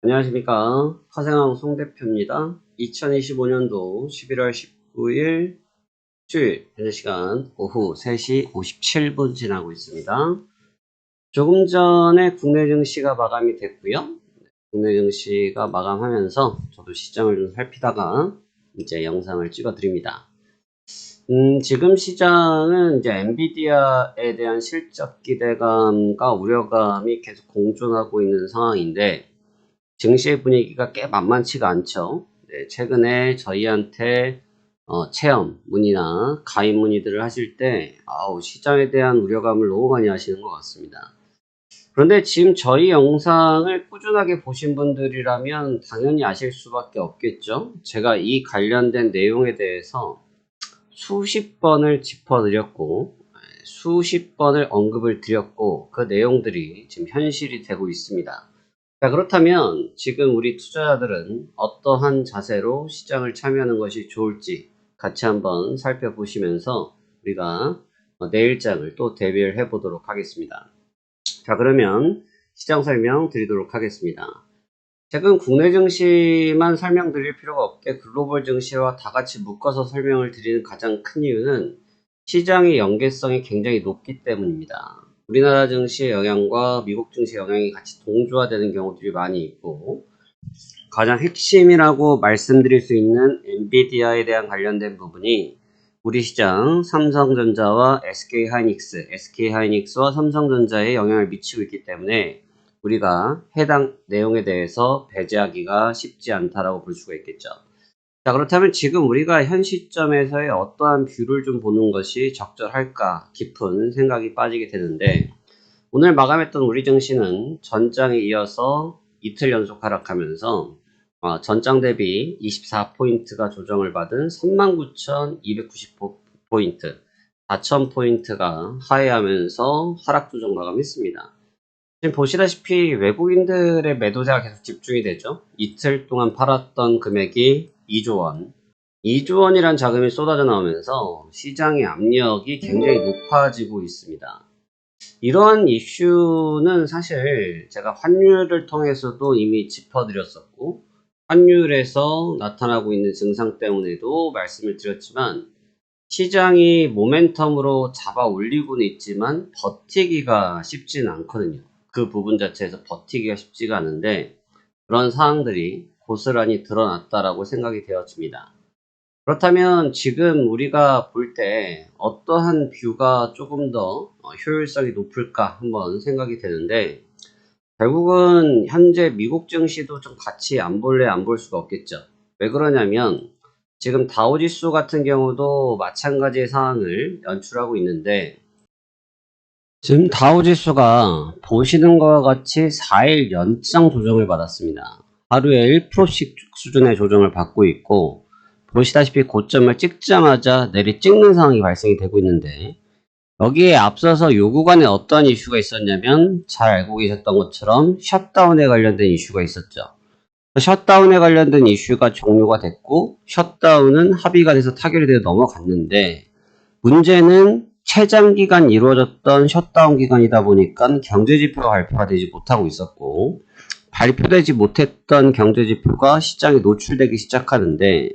안녕하십니까. 화생왕 송 대표입니다. 2025년도 11월 19일 수요일 현재 시간 오후 3시 57분 지나고 있습니다. 조금 전에 국내 증시가 마감이 됐고요. 국내 증시가 마감하면서 저도 시장을 좀 살피다가 이제 영상을 찍어 드립니다. 지금 시장은 이제 엔비디아에 대한 실적 기대감과 우려감이 계속 공존하고 있는 상황인데 증시의 분위기가 꽤 만만치가 않죠. 네, 최근에 저희한테 체험 문의나 가입 문의들을 하실 때 시장에 대한 우려감을 너무 많이 하시는 것 같습니다. 그런데 지금 저희 영상을 꾸준하게 보신 분들이라면 당연히 아실 수밖에 없겠죠. 제가 이 관련된 내용에 대해서 수십 번을 짚어드렸고 수십 번을 언급을 드렸고 그 내용들이 지금 현실이 되고 있습니다. 자, 그렇다면 지금 우리 투자자들은 어떠한 자세로 시장을 참여하는 것이 좋을지 같이 한번 살펴보시면서 우리가 내일장을 또 대비를 해 보도록 하겠습니다. 자, 그러면 시장 설명 드리도록 하겠습니다. 최근 국내 증시만 설명드릴 필요가 없게 글로벌 증시와 다 같이 묶어서 설명을 드리는 가장 큰 이유는 시장의 연계성이 굉장히 높기 때문입니다. 우리나라 증시의 영향과 미국 증시의 영향이 같이 동조화되는 경우들이 많이 있고 가장 핵심이라고 말씀드릴 수 있는 엔비디아에 대한 관련된 부분이 우리 시장 삼성전자와 SK하이닉스와 삼성전자에 영향을 미치고 있기 때문에 우리가 해당 내용에 대해서 배제하기가 쉽지 않다라고 볼 수가 있겠죠. 자, 그렇다면 지금 우리가 현 시점에서의 어떠한 뷰를 좀 보는 것이 적절할까 깊은 생각이 빠지게 되는데 오늘 마감했던 우리 증시는 전장에 이어서 이틀 연속 하락하면서 전장 대비 24포인트가 조정을 받은 39,290포인트 4,000포인트가 하회하면서 하락 조정 마감했습니다. 지금 보시다시피 외국인들의 매도세가 계속 집중이 되죠. 이틀 동안 팔았던 금액이 2조 원. 2조 원이란 자금이 쏟아져 나오면서 시장의 압력이 굉장히 높아지고 있습니다. 이러한 이슈는 사실 제가 환율을 통해서도 이미 짚어드렸었고 환율에서 나타나고 있는 증상 때문에도 말씀을 드렸지만 시장이 모멘텀으로 잡아 올리고는 있지만 버티기가 쉽지는 않거든요. 그 부분 자체에서 버티기가 쉽지가 않은데 그런 사항들이 고스란히 드러났다라고 생각이 되어집니다. 그렇다면 지금 우리가 볼 때 어떠한 뷰가 조금 더 효율성이 높을까 한번 생각이 되는데 결국은 현재 미국 증시도 좀 같이 안 볼래 안 볼 수가 없겠죠. 왜 그러냐면 지금 다우지수 같은 경우도 마찬가지의 상황을 연출하고 있는데 지금 다우지수가 보시는 것과 같이 4일 연장 조정을 받았습니다. 하루에 1%씩 수준의 조정을 받고 있고 보시다시피 고점을 찍자마자 내리 찍는 상황이 발생이 되고 있는데 여기에 앞서서 요 구간에 어떤 이슈가 있었냐면 잘 알고 계셨던 것처럼 셧다운에 관련된 이슈가 있었죠. 셧다운에 관련된 이슈가 종료가 됐고 셧다운은 합의가 돼서 타결이 되어 넘어갔는데 문제는 최장기간 이루어졌던 셧다운 기간이다 보니까 경제지표가 발표가 되지 못하고 있었고 발표되지 못했던 경제지표가 시장에 노출되기 시작하는데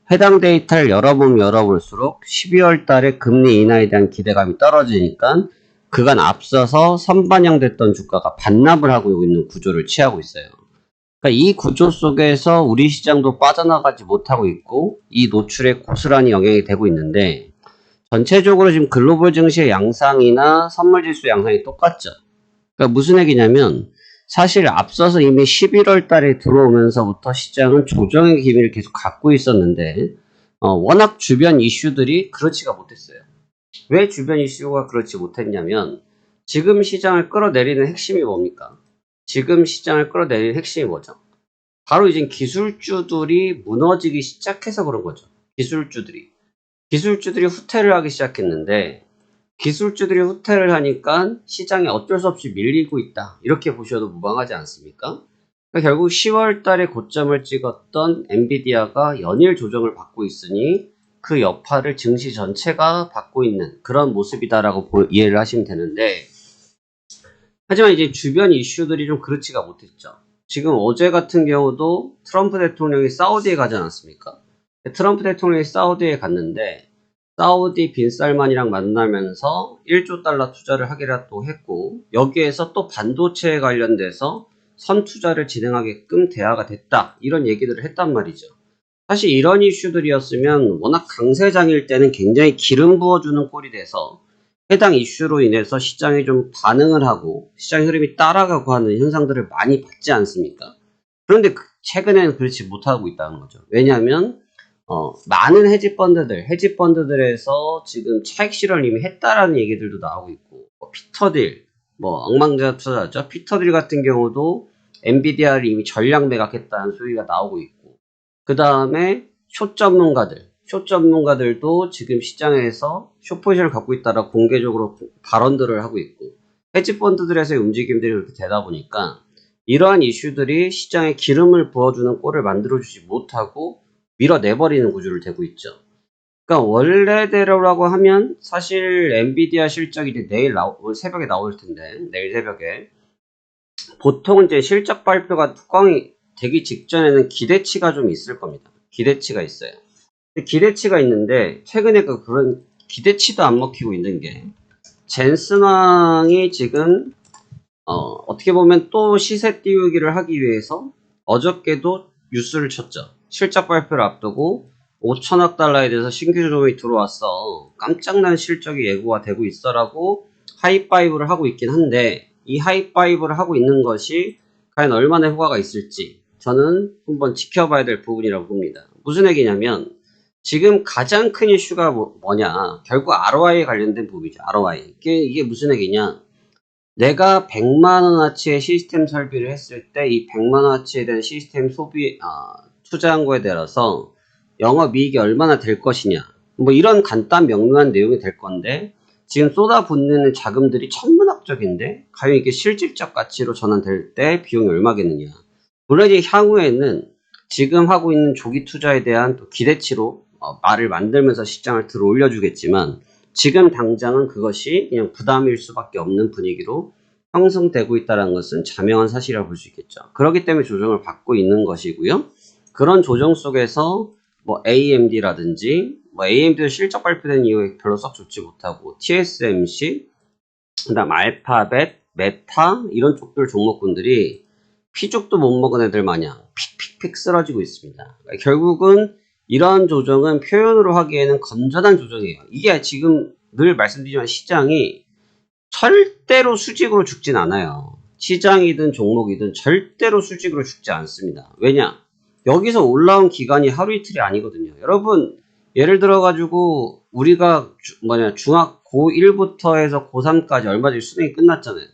해당 데이터를 열어보면 열어볼수록 12월 달에 금리 인하에 대한 기대감이 떨어지니까 그간 앞서서 선반영됐던 주가가 반납을 하고 있는 구조를 취하고 있어요. 그러니까 이 구조 속에서 우리 시장도 빠져나가지 못하고 있고 이 노출에 고스란히 영향이 되고 있는데 전체적으로 지금 글로벌 증시의 양상이나 선물지수 양상이 똑같죠. 그러니까 무슨 얘기냐면 사실 앞서서 이미 11월 달에 들어오면서부터 시장은 조정의 기미를 계속 갖고 있었는데 워낙 주변 이슈들이 그렇지가 못했어요. 왜 주변 이슈가 그렇지 못했냐면 지금 시장을 끌어내리는 핵심이 뭡니까? 지금 시장을 끌어내리는 핵심이 뭐죠? 바로 이제 기술주들이 무너지기 시작해서 그런 거죠. 기술주들이 후퇴를 하기 시작했는데 기술주들이 후퇴를 하니까 시장이 어쩔 수 없이 밀리고 있다. 이렇게 보셔도 무방하지 않습니까? 그러니까 결국 10월 달에 고점을 찍었던 엔비디아가 연일 조정을 받고 있으니 그 여파를 증시 전체가 받고 있는 그런 모습이다라고 이해를 하시면 되는데 하지만 이제 주변 이슈들이 좀 그렇지가 못했죠. 지금 어제 같은 경우도 트럼프 대통령이 사우디에 가지 않았습니까? 트럼프 대통령이 사우디에 갔는데 사우디 빈 살만이랑 만나면서 1조 달러 투자를 하기로 했고 여기에서 또 반도체에 관련돼서 선투자를 진행하게끔 대화가 됐다. 이런 얘기들을 했단 말이죠. 사실 이런 이슈들이었으면 워낙 강세장일 때는 굉장히 기름 부어주는 꼴이 돼서 해당 이슈로 인해서 시장이 좀 반응을 하고 시장 흐름이 따라가고 하는 현상들을 많이 봤지 않습니까? 그런데 최근에는 그렇지 못하고 있다는 거죠. 왜냐하면 많은 헤지펀드들에서 지금 차익 실현을 이미 했다라는 얘기들도 나오고 있고, 피터딜, 엉망자 투자죠. 피터딜 같은 경우도 엔비디아를 이미 전량 매각했다는 소리가 나오고 있고, 그 다음에 숏 전문가들도 지금 시장에서 숏포지션을 갖고 있다라 공개적으로 발언들을 하고 있고, 헤지펀드들에서의 움직임들이 그렇게 되다 보니까 이러한 이슈들이 시장에 기름을 부어주는 꼴을 만들어주지 못하고 밀어내버리는 구조를 되고 있죠. 그러니까 원래대로라고 하면 사실 엔비디아 실적이 이제 오늘 새벽에 나올 텐데, 내일 새벽에 보통 이제 실적 발표가 뚜껑이 되기 직전에는 기대치가 좀 있을 겁니다. 기대치가 있어요. 기대치가 있는데 최근에 그런 기대치도 안 먹히고 있는 게 젠슨 왕이 지금 어떻게 보면 또 시세 띄우기를 하기 위해서 어저께도 뉴스를 쳤죠. 실적 발표를 앞두고 5천억 달러에 대해서 신규 조정이 들어왔어. 깜짝난 실적이 예고가 되고 있어라고 하이파이브를 하고 있긴 한데 이 하이파이브를 하고 있는 것이 과연 얼마나 효과가 있을지 저는 한번 지켜봐야 될 부분이라고 봅니다. 무슨 얘기냐면 지금 가장 큰 이슈가 뭐냐, 결국 ROI에 관련된 부분이죠. ROI. 이게 무슨 얘기냐, 내가 100만원어치의 시스템 설비를 했을 때 이 100만원어치에 대한 시스템 투자한 거에 따라서 영업이익이 얼마나 될 것이냐, 이런 간단 명료한 내용이 될 건데 지금 쏟아붓는 자금들이 천문학적인데 과연 이게 실질적 가치로 전환될 때 비용이 얼마겠느냐. 물론 이제 향후에는 지금 하고 있는 조기 투자에 대한 또 기대치로 말을 만들면서 시장을 들어 올려주겠지만 지금 당장은 그것이 그냥 부담일 수밖에 없는 분위기로 형성되고 있다는 것은 자명한 사실이라고 볼 수 있겠죠. 그렇기 때문에 조정을 받고 있는 것이고요. 그런 조정 속에서 AMD라든지 AMD도 실적 발표된 이후에 별로 썩 좋지 못하고 TSMC, 그다음 알파벳, 메타 이런 쪽들 종목군들이 피죽도 못 먹은 애들 마냥 픽픽픽 쓰러지고 있습니다. 그러니까 결국은 이런 조정은 표현으로 하기에는 건전한 조정이에요. 이게 지금 늘 말씀드리지만 시장이 절대로 수직으로 죽진 않아요. 시장이든 종목이든 절대로 수직으로 죽지 않습니다. 왜냐? 여기서 올라온 기간이 하루 이틀이 아니거든요. 여러분, 예를 들어가지고 우리가 중학 고1부터 해서 고3까지 얼마 전에 수능이 끝났잖아요.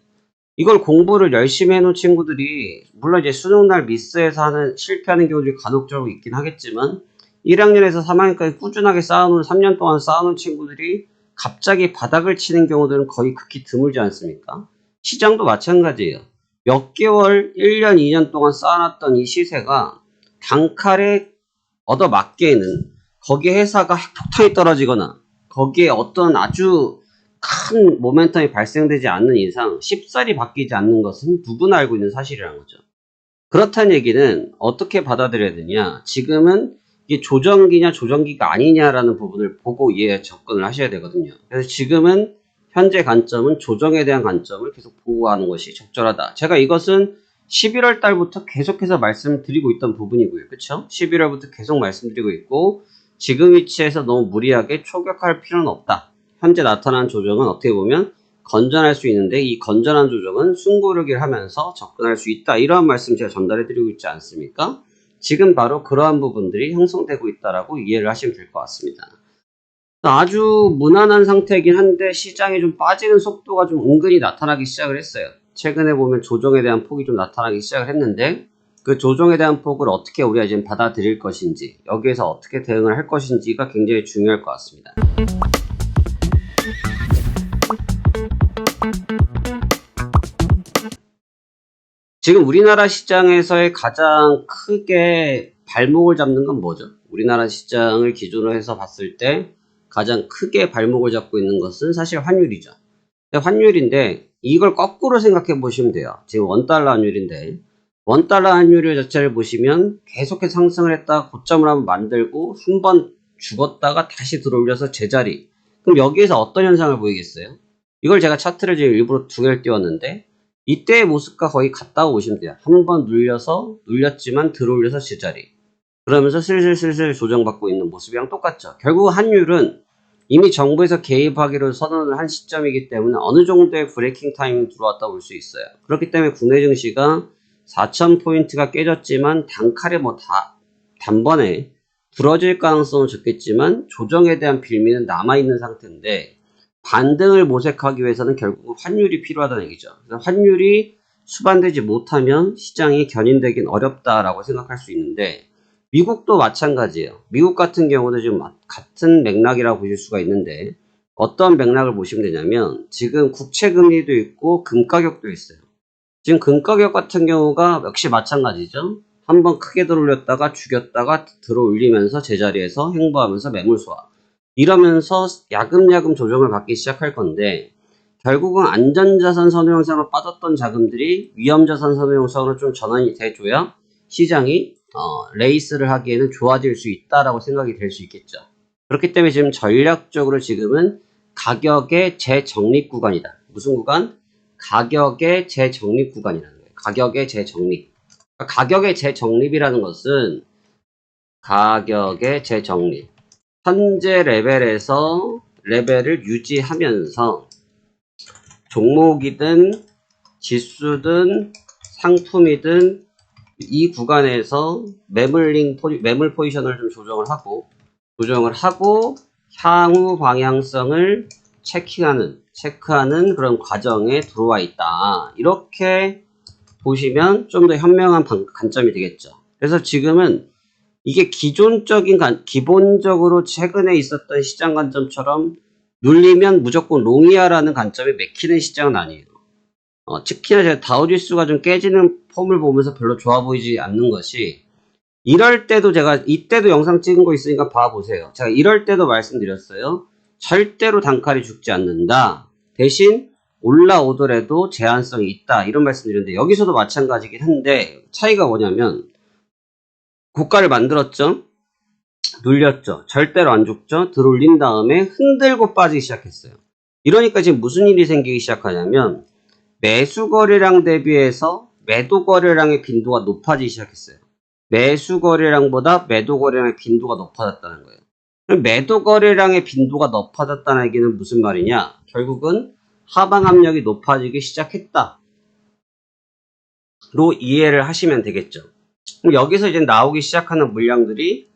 이걸 공부를 열심히 해놓은 친구들이 물론 이제 수능날 미스해서 실패하는 경우들이 간혹적으로 있긴 하겠지만 1학년에서 3학년까지 꾸준하게 쌓아놓은 3년 동안 쌓아놓은 친구들이 갑자기 바닥을 치는 경우들은 거의 극히 드물지 않습니까? 시장도 마찬가지예요. 몇 개월, 1년, 2년 동안 쌓아놨던 이 시세가 단칼에 얻어맞기에는 거기에 회사가 핵폭탄이 떨어지거나 거기에 어떤 아주 큰 모멘텀이 발생되지 않는 이상 쉽사리 바뀌지 않는 것은 누구나 알고 있는 사실이라는 거죠. 그렇다는 얘기는 어떻게 받아들여야 되냐, 지금은 이게 조정기냐 조정기가 아니냐라는 부분을 보고 접근을 하셔야 되거든요. 그래서 지금은 현재 관점은 조정에 대한 관점을 계속 보고하는 것이 적절하다. 제가 이것은 11월 달부터 계속해서 말씀드리고 있던 부분이고요. 그쵸? 11월부터 계속 말씀드리고 있고 지금 위치에서 너무 무리하게 초격할 필요는 없다. 현재 나타난 조정은 어떻게 보면 건전할 수 있는데 이 건전한 조정은 숨고르기를 하면서 접근할 수 있다. 이러한 말씀 제가 전달해 드리고 있지 않습니까? 지금 바로 그러한 부분들이 형성되고 있다라고 이해를 하시면 될 것 같습니다. 아주 무난한 상태이긴 한데 시장이 좀 빠지는 속도가 좀 은근히 나타나기 시작을 했어요. 최근에 보면 조정에 대한 폭이 좀 나타나기 시작을 했는데 그 조정에 대한 폭을 어떻게 우리가 지금 받아들일 것인지, 여기에서 어떻게 대응을 할 것인지가 굉장히 중요할 것 같습니다. 지금 우리나라 시장에서의 가장 크게 발목을 잡는 건 뭐죠? 우리나라 시장을 기준으로 해서 봤을 때 가장 크게 발목을 잡고 있는 것은 사실 환율이죠. 환율인데 이걸 거꾸로 생각해 보시면 돼요. 지금 원달러 환율인데 원달러 환율 자체를 보시면 계속해서 상승을 했다가 고점을 한번 만들고 한 번 죽었다가 다시 들어올려서 제자리. 그럼 여기에서 어떤 현상을 보이겠어요? 이걸 제가 차트를 지금 일부러 두 개를 띄웠는데 이때의 모습과 거의 같다고 보시면 돼요. 한 번 눌렸지만 들어올려서 제자리. 그러면서 슬슬 조정받고 있는 모습이랑 똑같죠. 결국 환율은 이미 정부에서 개입하기로 선언을 한 시점이기 때문에 어느 정도의 브레이킹 타임이 들어왔다고 볼 수 있어요. 그렇기 때문에 국내 증시가 4,000포인트가 깨졌지만 단칼에 단번에 부러질 가능성은 적겠지만 조정에 대한 빌미는 남아있는 상태인데 반등을 모색하기 위해서는 결국 환율이 필요하다는 얘기죠. 그래서 환율이 수반되지 못하면 시장이 견인되긴 어렵다라고 생각할 수 있는데 미국도 마찬가지예요. 미국 같은 경우도 지금 같은 맥락이라고 보실 수가 있는데 어떤 맥락을 보시면 되냐면 지금 국채 금리도 있고 금 가격도 있어요. 지금 금 가격 같은 경우가 역시 마찬가지죠. 한번 크게 들어올렸다가 죽였다가 들어올리면서 제자리에서 횡보하면서 매물 소화. 이러면서 야금야금 조정을 받기 시작할 건데 결국은 안전자산 선호형상으로 빠졌던 자금들이 위험자산 선호형상으로 좀 전환이 돼줘야 시장이 레이스를 하기에는 좋아질 수 있다라고 생각이 될 수 있겠죠. 그렇기 때문에 지금 전략적으로 지금은 가격의 재정립 구간이다. 무슨 구간? 가격의 재정립 구간이라는 거예요. 가격의 재정립. 가격의 재정립이라는 것은 가격의 재정립. 현재 레벨에서 레벨을 유지하면서 종목이든 지수든 상품이든 이 구간에서 매물 포지션을 좀 조정을 하고 향후 방향성을 체크하는 그런 과정에 들어와 있다. 이렇게 보시면 좀 더 현명한 관점이 되겠죠. 그래서 지금은 이게 기본적으로 최근에 있었던 시장 관점처럼 눌리면 무조건 롱이야라는 관점에 맥히는 시장은 아니에요. 특히나 제가 다우지수가 좀 깨지는 폼을 보면서 별로 좋아 보이지 않는 것이 이럴 때도 제가 이때도 영상 찍은 거 있으니까 봐보세요. 제가 이럴 때도 말씀드렸어요. 절대로 단칼이 죽지 않는다. 대신 올라오더라도 제한성이 있다. 이런 말씀드렸는데 여기서도 마찬가지긴 한데 차이가 뭐냐면 고가를 만들었죠. 눌렸죠. 절대로 안 죽죠. 들어올린 다음에 흔들고 빠지기 시작했어요. 이러니까 지금 무슨 일이 생기기 시작하냐면 매수 거래량 대비해서 매도 거래량의 빈도가 높아지기 시작했어요. 매수 거래량보다 매도 거래량의 빈도가 높아졌다는 거예요. 그럼 매도 거래량의 빈도가 높아졌다는 얘기는 무슨 말이냐? 결국은 하방 압력이 높아지기 시작했다. 로 이해를 하시면 되겠죠. 그럼 여기서 이제 나오기 시작하는 물량들이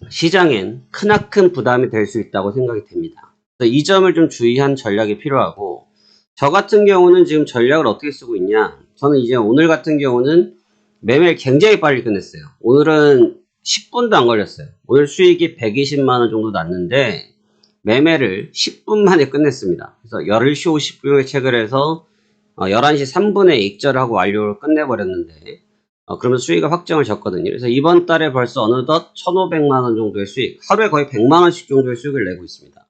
시장엔 크나큰 부담이 될 수 있다고 생각이 됩니다. 그래서 이 점을 좀 주의한 전략이 필요하고 저 같은 경우는 지금 전략을 어떻게 쓰고 있냐? 저는 이제 오늘 같은 경우는 매매를 굉장히 빨리 끝냈어요. 오늘은 10분도 안 걸렸어요. 오늘 수익이 120만원 정도 났는데 매매를 10분 만에 끝냈습니다. 그래서 10시 50분에 체크를 해서 11시 3분에 익절을 하고 완료를 끝내버렸는데 그러면 수익을 확정을 졌거든요. 그래서 이번 달에 벌써 어느덧 1,500만원 정도의 수익, 하루에 거의 100만원씩 정도의 수익을 내고 있습니다.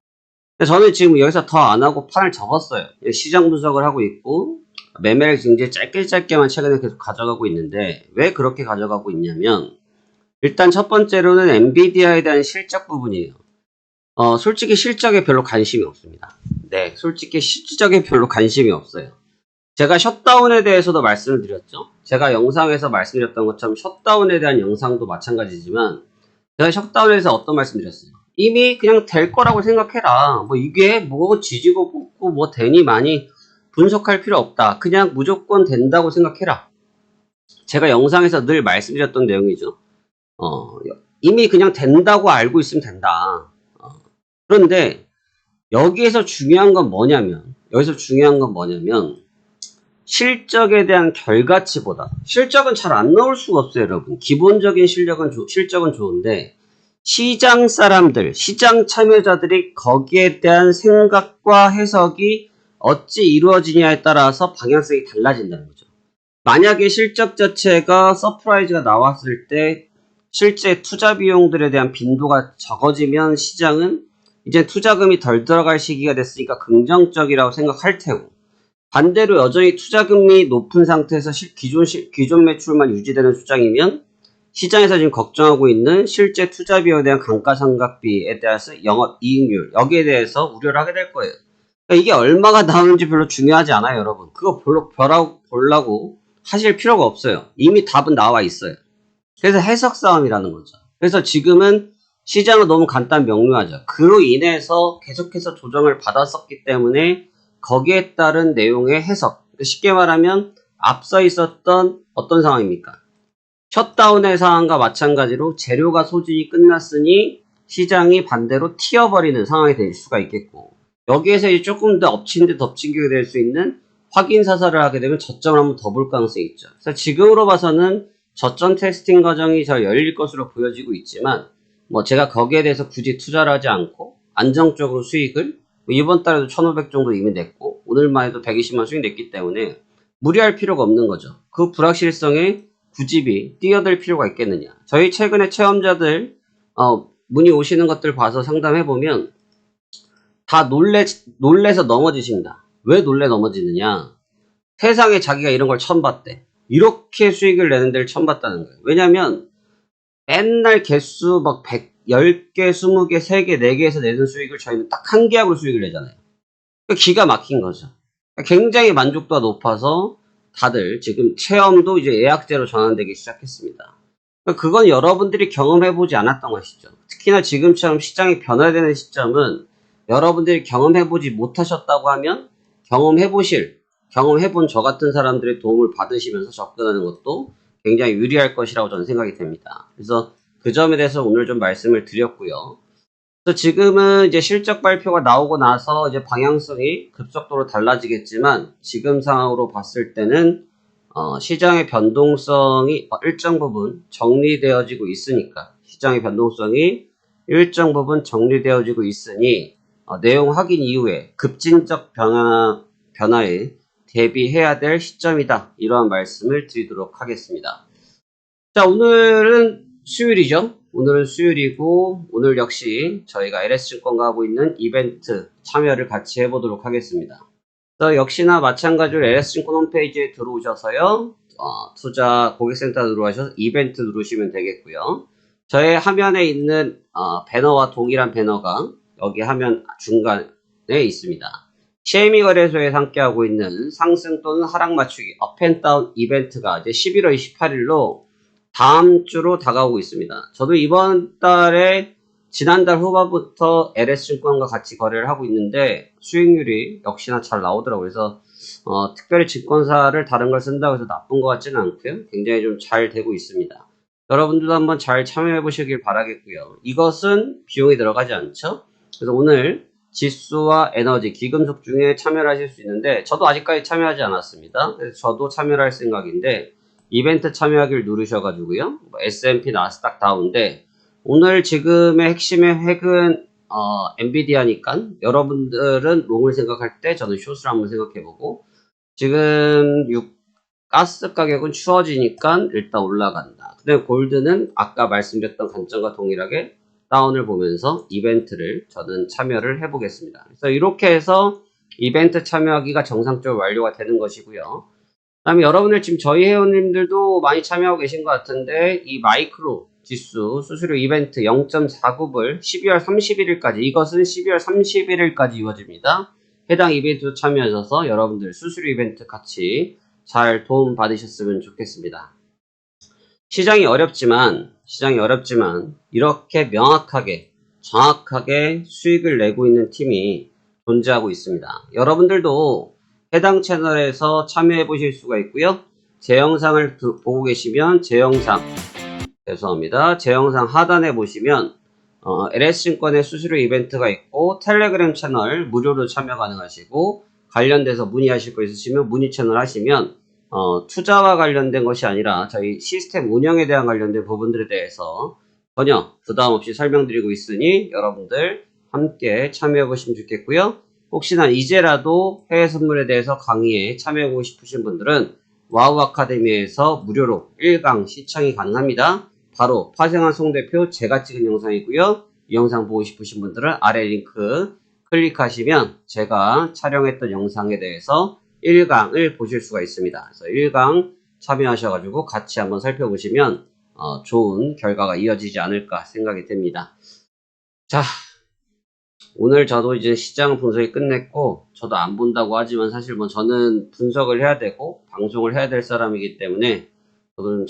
저는 지금 여기서 더 안 하고 판을 접었어요. 시장 분석을 하고 있고 매매를 굉장히 짧게만 최근에 계속 가져가고 있는데 왜 그렇게 가져가고 있냐면 일단 첫 번째로는 엔비디아에 대한 실적 부분이에요. 솔직히 실적에 별로 관심이 없습니다. 네, 솔직히 실적에 별로 관심이 없어요. 제가 셧다운에 대해서도 말씀을 드렸죠. 제가 영상에서 말씀드렸던 것처럼 셧다운에 대한 영상도 마찬가지지만 제가 셧다운에서 어떤 말씀 드렸어요. 이미 그냥 될 거라고 생각해라. 뭐 이게 뭐 지지고 뽑고 뭐 되니 많이 분석할 필요 없다. 그냥 무조건 된다고 생각해라. 제가 영상에서 늘 말씀드렸던 내용이죠. 이미 그냥 된다고 알고 있으면 된다. 그런데 여기서 중요한 건 뭐냐면 실적에 대한 결과치보다 실적은 잘 안 나올 수가 없어요, 여러분. 기본적인 실적은 좋은데 시장 사람들, 시장 참여자들이 거기에 대한 생각과 해석이 어찌 이루어지냐에 따라서 방향성이 달라진다는 거죠. 만약에 실적 자체가 서프라이즈가 나왔을 때 실제 투자 비용들에 대한 빈도가 적어지면 시장은 이제 투자금이 덜 들어갈 시기가 됐으니까 긍정적이라고 생각할 테고 반대로 여전히 투자금리 높은 상태에서 기존 매출만 유지되는 수장이면 시장에서 지금 걱정하고 있는 실제 투자 비용에 대한 감가상각비에 대해서 영업이익률 여기에 대해서 우려를 하게 될 거예요. 그러니까 이게 얼마가 나오는지 별로 중요하지 않아요, 여러분. 그거 보려고 하실 필요가 없어요. 이미 답은 나와 있어요. 그래서 해석 싸움이라는 거죠. 그래서 지금은 시장은 너무 간단 명료하죠. 그로 인해서 계속해서 조정을 받았었기 때문에 거기에 따른 내용의 해석. 쉽게 말하면 앞서 있었던 어떤 상황입니까? 셧다운의 상황과 마찬가지로 재료가 소진이 끝났으니 시장이 반대로 튀어버리는 상황이 될 수가 있겠고, 여기에서 이제 조금 더 엎친 데 덮친 격이 될 수 있는 확인 사살을 하게 되면 저점을 한번 더 볼 가능성이 있죠. 그래서 지금으로 봐서는 저점 테스팅 과정이 잘 열릴 것으로 보여지고 있지만, 제가 거기에 대해서 굳이 투자를 하지 않고 안정적으로 수익을 이번 달에도 1,500 정도 이미 냈고 오늘만 해도 120만 수익 냈기 때문에 무리할 필요가 없는 거죠. 그 불확실성에 굳이 뛰어들 필요가 있겠느냐. 저희 최근에 체험자들 문의 오시는 것들 봐서 상담해보면 다 놀래서 넘어지십니다. 왜 넘어지느냐. 세상에 자기가 이런 걸 처음 봤대. 이렇게 수익을 내는 데를 처음 봤다는 거예요. 왜냐면 맨날 개수 막 10개, 20개, 3개, 4개에서 내는 수익을 저희는 딱 한 계약으로 수익을 내잖아요. 그러니까 기가 막힌 거죠. 굉장히 만족도가 높아서 다들 지금 체험도 이제 예약제로 전환되기 시작했습니다. 그건 여러분들이 경험해보지 않았던 것이죠. 특히나 지금처럼 시장이 변화되는 시점은 여러분들이 경험해보지 못하셨다고 하면 경험해본 저 같은 사람들의 도움을 받으시면서 접근하는 것도 굉장히 유리할 것이라고 저는 생각이 됩니다. 그래서 그 점에 대해서 오늘 좀 말씀을 드렸고요. 그래서 지금은 이제 실적 발표가 나오고 나서 이제 방향성이 급속도로 달라지겠지만 지금 상황으로 봤을 때는 시장의 변동성이 일정 부분 정리되어지고 있으니까 시장의 변동성이 일정 부분 정리되어지고 있으니 내용 확인 이후에 급진적 변화에 대비해야 될 시점이다. 이러한 말씀을 드리도록 하겠습니다. 자, 오늘은 수요일이죠. 오늘은 수요일이고 오늘 역시 저희가 LS증권과 하고 있는 이벤트 참여를 같이 해보도록 하겠습니다. 역시나 마찬가지로 LS증권 홈페이지에 들어오셔서요. 투자 고객센터 들어오셔서 이벤트 누르시면 되겠고요. 저의 화면에 있는 배너와 동일한 배너가 여기 화면 중간에 있습니다. CME 거래소에 함께하고 있는 상승 또는 하락 맞추기 업앤다운 이벤트가 이제 11월 28일로 다음 주로 다가오고 있습니다. 저도 이번 달에 지난달 후반부터 LS증권과 같이 거래를 하고 있는데 수익률이 역시나 잘 나오더라고요. 그래서 특별히 증권사를 다른 걸 쓴다고 해서 나쁜 것 같지는 않고요. 굉장히 좀 잘 되고 있습니다. 여러분들도 한번 잘 참여해 보시길 바라겠고요. 이것은 비용이 들어가지 않죠. 그래서 오늘 지수와 에너지, 귀금속 중에 참여를 하실 수 있는데 저도 아직까지 참여하지 않았습니다. 그래서 저도 참여를 할 생각인데 이벤트 참여하기를 누르셔가지고요. S&P 나스닥 다운데 오늘 지금의 핵심의 핵은 엔비디아니까 여러분들은 롱을 생각할 때 저는 숏을 한번 생각해보고 지금 가스 가격은 추워지니까 일단 올라간다. 근데 골드는 아까 말씀드렸던 관점과 동일하게 다운을 보면서 이벤트를 저는 참여를 해보겠습니다. 그래서 이렇게 해서 이벤트 참여하기가 정상적으로 완료가 되는 것이고요. 그다음에 여러분들 지금 저희 회원님들도 많이 참여하고 계신 것 같은데 이 마이크로 지수 수수료 이벤트 0.49불 12월 31일까지 이것은 12월 31일까지 이루어집니다. 해당 이벤트도 참여하셔서 여러분들 수수료 이벤트 같이 잘 도움 받으셨으면 좋겠습니다. 시장이 어렵지만 이렇게 명확하게 정확하게 수익을 내고 있는 팀이 존재하고 있습니다. 여러분들도 해당 채널에서 참여해 보실 수가 있고요. 제 영상을 보고 계시면 제 영상 하단에 보시면 LS증권의 수수료 이벤트가 있고 텔레그램 채널 무료로 참여 가능하시고 관련돼서 문의하실 거 있으시면 문의 채널 하시면 투자와 관련된 것이 아니라 저희 시스템 운영에 대한 관련된 부분들에 대해서 전혀 부담 없이 설명드리고 있으니 여러분들 함께 참여해 보시면 좋겠고요. 혹시나 이제라도 해외 선물에 대해서 강의에 참여하고 싶으신 분들은 와우 아카데미에서 무료로 1강 시청이 가능합니다. 바로 파생한 송대표 제가 찍은 영상이고요. 이 영상 보고 싶으신 분들은 아래 링크 클릭하시면 제가 촬영했던 영상에 대해서 1강을 보실 수가 있습니다. 그래서 1강 참여하셔가지고 같이 한번 살펴보시면 좋은 결과가 이어지지 않을까 생각이 됩니다. 자, 오늘 저도 이제 시장 분석이 끝냈고, 저도 안 본다고 하지만 사실 뭐 저는 분석을 해야 되고 방송을 해야 될 사람이기 때문에 저는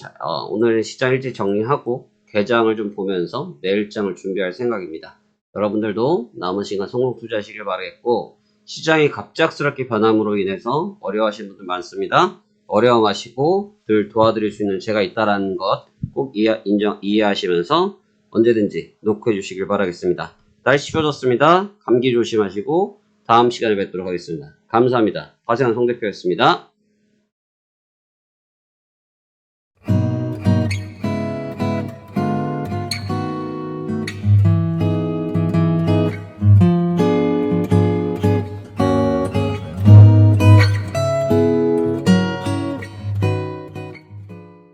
오늘 시장 일찍 정리하고 개장을 좀 보면서 내일장을 준비할 생각입니다. 여러분들도 남은 시간 성공 투자하시길 바라겠고, 시장이 갑작스럽게 변함으로 인해서 어려워하시는 분들 많습니다. 어려워 마시고 늘 도와드릴 수 있는 제가 있다라는 것 꼭 이해하시면서 언제든지 노크해 주시길 바라겠습니다. 날씨 좋아졌습니다. 감기 조심하시고 다음 시간에 뵙도록 하겠습니다. 감사합니다. 화생한 송 대표였습니다.